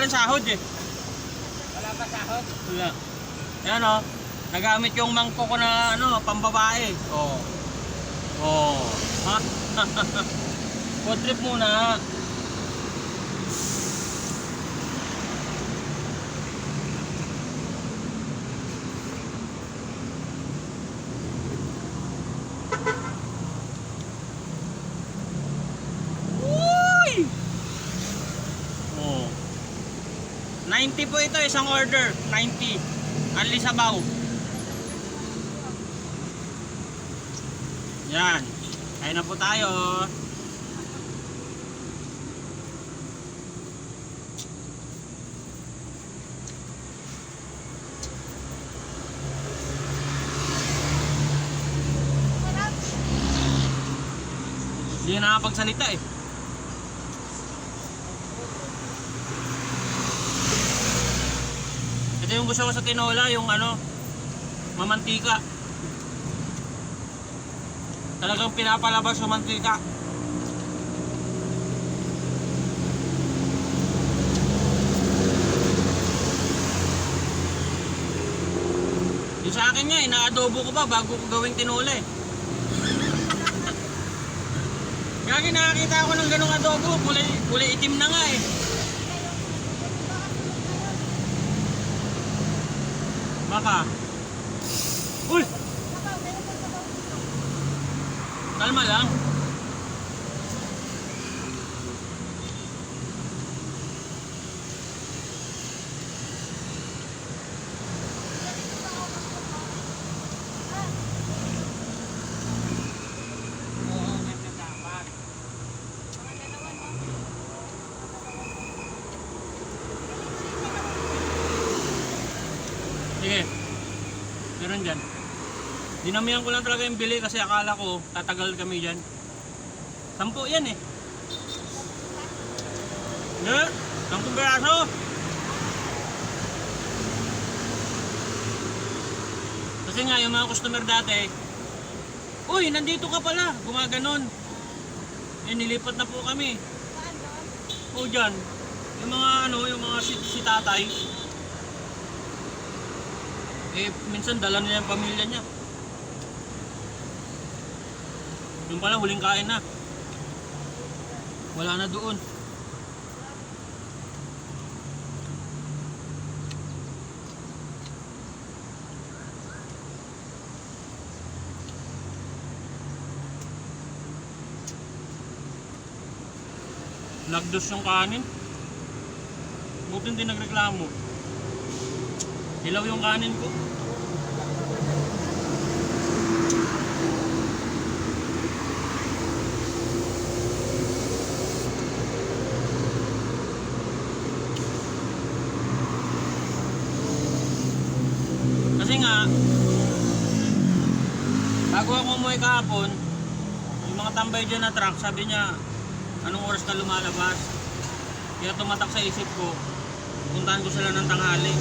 walang sahod eh. Wala pa sahod? Wala. Ayan o. Nagamit yung mangko ko na ano, pambabae. Oo. Oo. Ha? Food trip muna. Uy! Oh. 90 po ito, isang order. 90. Anli sabaw. Yan. Kain na po tayo. Hindi na nakapagsalita eh. Ito yung gusto ko sa tinola, yung ano, mamantika. Talagang pinapalabas yung mantika. Yung sa akin nga, ina-adobo ko pa bago ko gawing tinola eh. Kaya nakakita ako ng ganong adobo, kulay itim na nga eh. Baka. Uy! Kalma lang. Sige. Meron dyan. Dinamihan ko lang talaga yung bili kasi akala ko tatagal kami dyan. 10 yan eh. Ne? 10 peraso. Kasi nga yung mga customer dati, uy, nandito ka pala. Gumaganon. Eh, nilipat na po kami. O dyan. Yung mga ano, yung mga si tatay. Eh, minsan dala nila yung pamilya niya. Yung pala, huling kain na. Wala na doon. Nagdos yung kanin. Buti hindi nagreklamo. Hilaw yung kanin ko. Kasi nga, bago ako umuwi kahapon, yung mga tambay dyan na truck, sabi niya, anong oras ka lumalabas? Kaya tumatak sa isip ko, puntahan ko sila ng tanghali.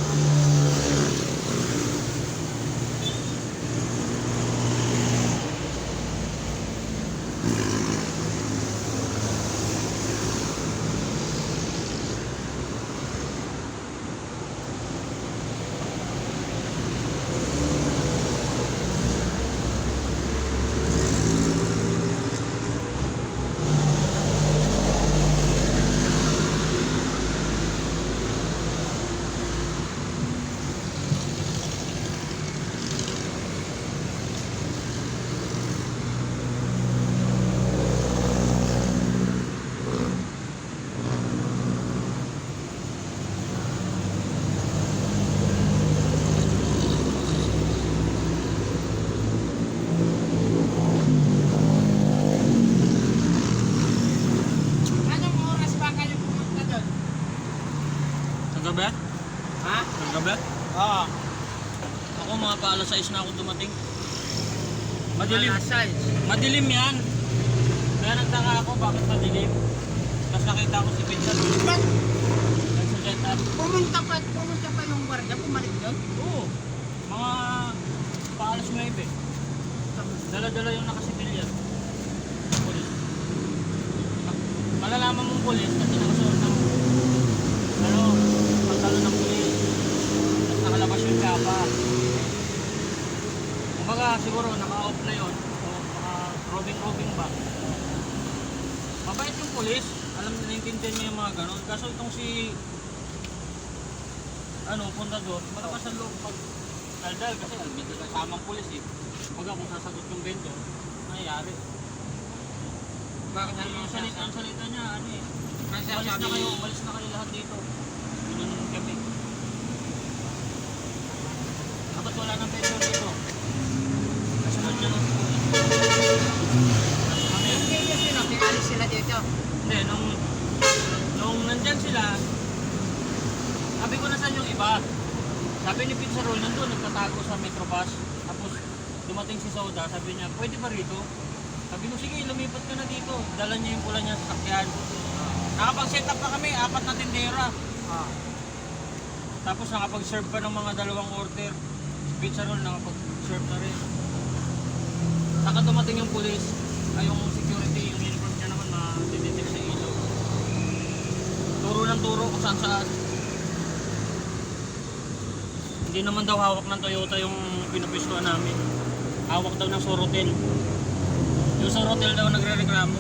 Gabi? Ha? Gabi? Oo. Ako mga pa-alas 6 na ako dumating. Madilim. Alas 6. Madilim yan. Kaya nagtaka ako bakit madilim. Tapos nakita ko si Pinsan. Ba't Nagsasetan. pumunta pa yung guardia, pumalik doon? Oo. Mga pa-alas 9 eh. Dala-dala yung nakasibilyan. Polis. Malalaman mong polis kasi nakasuot ng ano, Mabait yung pulis. Alam na naiintindihan niya yung mga ganon. Kaso itong si punta doon, malakas ang loob pag daldal kasi may kasamang pulis eh. Pag kung sasagot yung bento, nangyayari. Bakit ano Ang salita niya, Ang umalis na kayo lahat dito. Ganun kami. Dapat wala nang bento dito. Kasunod niya ng pulis. Kami. Pinalis sila dito. Hindi, nung nandyan sila, sabi ko na saan yung iba. Sabi ni Pizzarol, nandun, nagtatago sa Metrobus. Tapos dumating si Soda, sabi niya, pwede ba rito? Sabi ko, sige, lumipat ka na dito. Dala niya yung pula niya sa sakyan. Nakapag-set up na kami, 4 na tindera. Tapos nakapag-serve pa ng mga 2 order. Si Pizzarol nakapag-serve na rin. Saka dumating yung police, yung security, yung uniform niya naman na-detect sa ilaw. Turo ng turo kung saan saan. Hindi naman daw hawak ng Toyota yung pinapistuan namin. Hawak daw ng Sorotel. Yung Sorotel daw nagre-reklamo.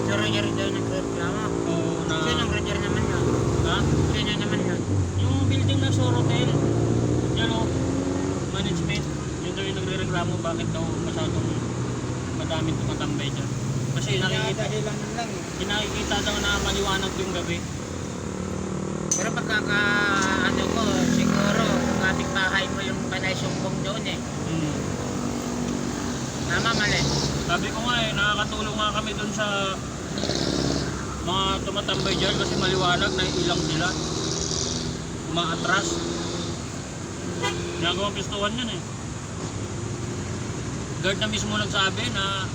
Si Roger daw nagreklamo. Oo, na... Sino ang Roger naman yun? Ha? Sino naman yun? Yung building ng Sorotel, yan o, management, yun daw yung nagre-reklamo bakit daw masyadong madaming tumatambay dyan. Kasi Dahilan lang eh. nakikita daw na maliwanag yung gabi. Pero ano ko, siguro kung ating bahay mo yung panay sumbong doon eh. Tama, mali. Sabi ko nga nakakatulong nga kami dun sa mga tumatambay dyan kasi maliwanag na ilang sila. Umaatras. Ginagawang pistuhan yan eh. Guard na mismo nagsabi na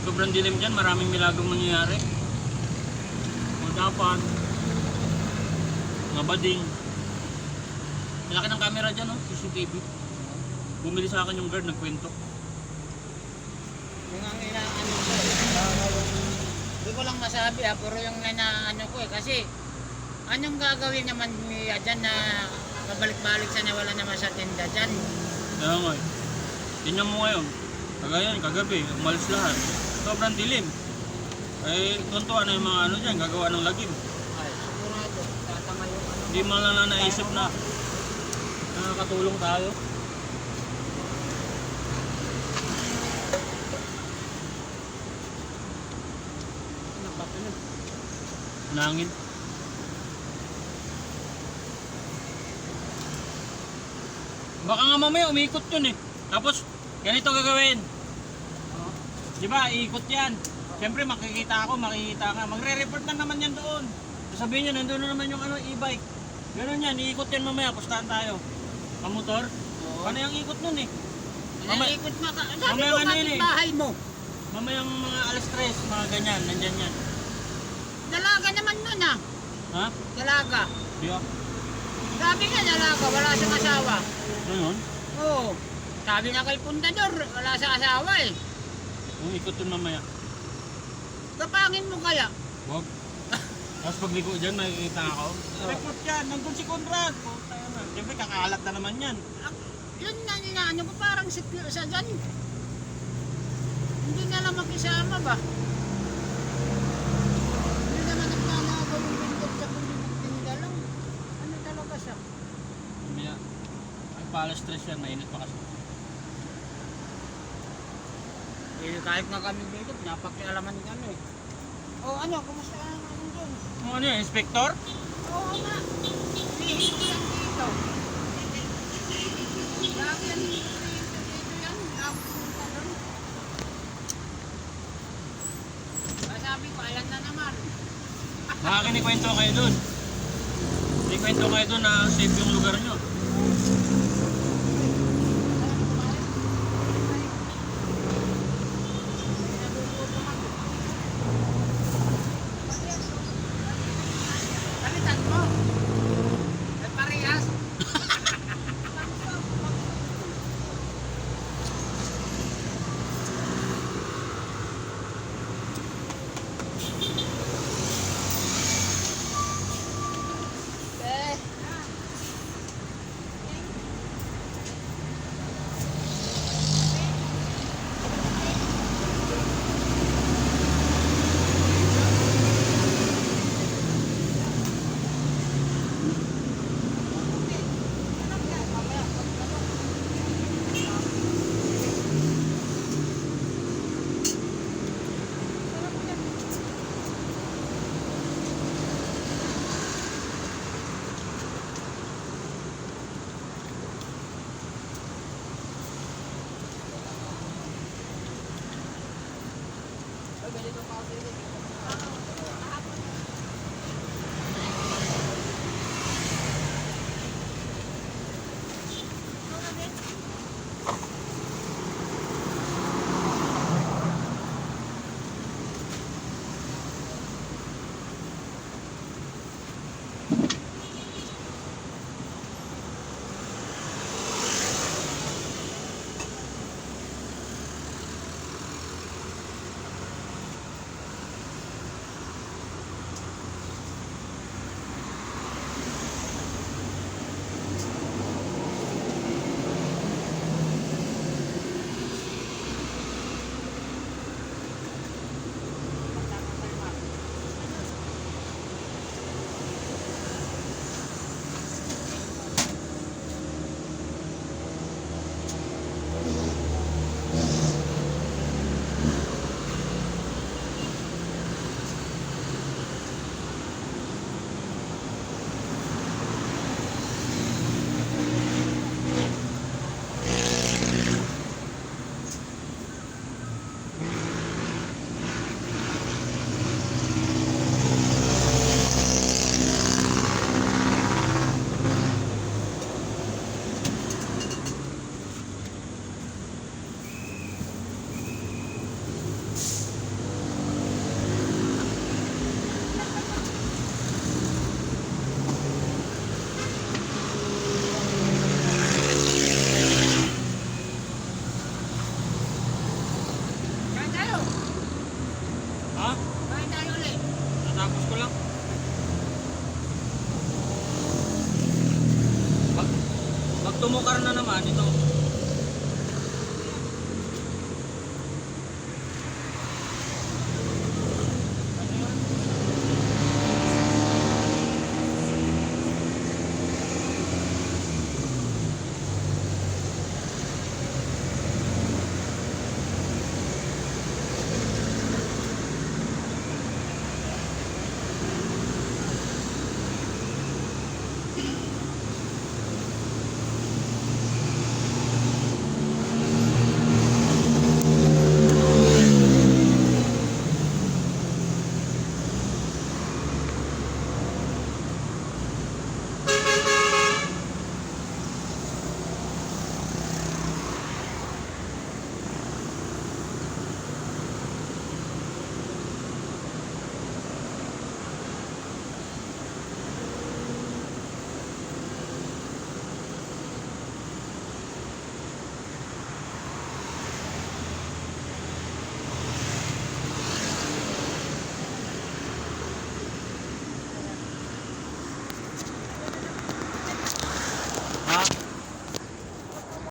sobrang dilim dyan, maraming milagong nangyayari. Kung dapat, mga bading. Malaki ng camera dyan, CCTV. Bumili sa akin yung guard, nagkwento. Yung ang inaano ko, hindi ko lang masabi pero yung inaano ko kasi anong gagawin naman niya dyan na mabalik-balik sa wala naman sa tinda dyan. Kaya nga tingnan mo ngayon, kagayan, kagabi, umalis lahat. Sobrang dilim. Tuntuan na yung mga dyan, gagawa ng lagim. Ay, sigurado, tatama yung ano. Hindi man lang naisip na nakakatulong tayo. Nangin. Baka nga mamaya umikot yun eh. Tapos, ganito gagawin. Di ba, iikot yan. Siyempre makikita ako, makikita ka. Magre-report na naman yan doon. Sabihin nyo, nandun na naman yung iBike. Ganun yan, iikot yan mamaya, pustahan tayo. Pamotor? Paano yung ikot nun eh? Ikot mo ka. Sabi mamaya ko ano yun eh. bahay mo. Mamaya yung mga alas 3, mga ganyan, nandyan yan. Dalaga naman nun ah. Ha? Dalaga. Di ba? Sabi nga dalaga, wala siyang asawa. Ganun? Oo. Sabi nga kay Puntador, wala siyang asawa eh. Yung ikot yun mamaya. Kapangin mo kaya? Wag. Tapos pagligo dyan, makikita ako. Report yan, nandun si Conrad. Puta yan na. Siyempre kakaalat na naman yan. Yun na inaano ko parang sa dyan. Hindi nga lang makisama ba? Hindi naman naglalagaw yung bindot sa kundi magtinda lang. Ano talaga siya? Mamaya. Ay, pala stress yan, mainit pa kasi. Eh, kahit nga kami dito, pinapakialaman kami. O ano, kumusta ang ano doon? Ano yun, inspector? Oo nga. Lihis ko yan dito. Lagi yan dito yan. Lagi pumunta doon. Sabi ko, ayan na naman. Makakinikwento kayo dun. Ikwento kayo dun na safe yung lugar nyo. Palitan mo. At parehas. Kain tayo. Ha? Kain tayo ulit. Natapos ko lang. Pag tumukar na naman, ito,